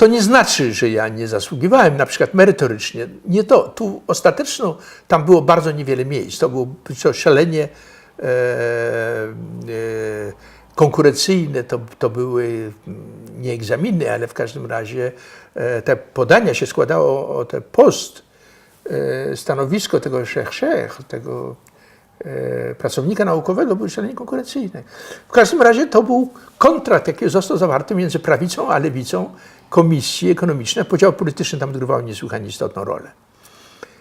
To nie znaczy, że ja nie zasługiwałem, na przykład merytorycznie. Nie to. Tu ostateczną, tam było bardzo niewiele miejsc. To było szalenie konkurencyjne, to były nie egzaminy, ale w każdym razie te podania się składało o ten post, stanowisko tego chercheur, tego pracownika naukowego, były szalenie konkurencyjne. W każdym razie to był kontrakt, jaki został zawarty między prawicą a lewicą komisji ekonomicznej. Podziały polityczne tam odgrywały niesłychanie istotną rolę.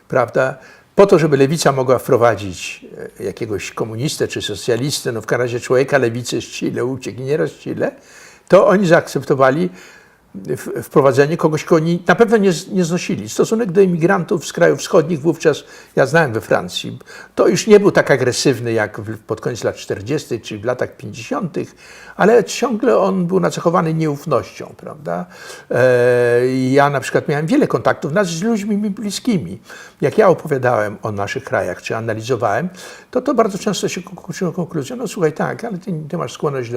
Prawda? Po to, żeby lewica mogła wprowadzić jakiegoś komunistę czy socjalistę, no w każdym razie człowieka lewicy z Chile, uciekiniera z Chile, to oni zaakceptowali wprowadzenie kogoś, kogo oni na pewno nie znosili. Stosunek do imigrantów z krajów wschodnich wówczas, ja znałem we Francji, to już nie był tak agresywny jak pod koniec lat 40. czy w latach 50., ale ciągle on był nacechowany nieufnością, prawda? Ja na przykład miałem wiele kontaktów nawet z ludźmi mi bliskimi. Jak ja opowiadałem o naszych krajach, czy analizowałem, to bardzo często się kończyło konkluzją, no słuchaj, tak, ale ty masz skłonność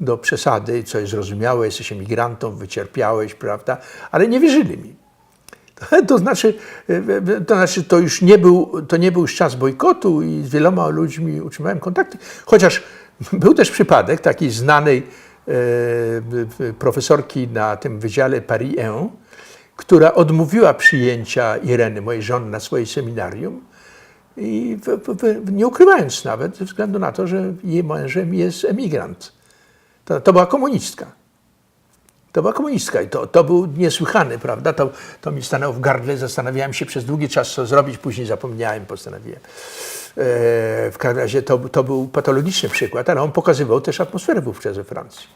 do przesady, co jest zrozumiałe, jesteś emigrantą, wycierpiałeś, prawda, ale nie wierzyli mi. To znaczy, to nie był już czas bojkotu i z wieloma ludźmi utrzymałem kontakty, chociaż był też przypadek takiej znanej profesorki na tym wydziale Paris 1, która odmówiła przyjęcia Ireny, mojej żony, na swoje seminarium i nie ukrywając nawet, ze względu na to, że jej mężem jest emigrant. To była komunistka. To była komunistka i to był niesłychany, prawda? To mi stanęło w gardle, zastanawiałem się przez długi czas, co zrobić, później zapomniałem, postanowiłem. W każdym razie to był patologiczny przykład, ale on pokazywał też atmosferę wówczas we Francji.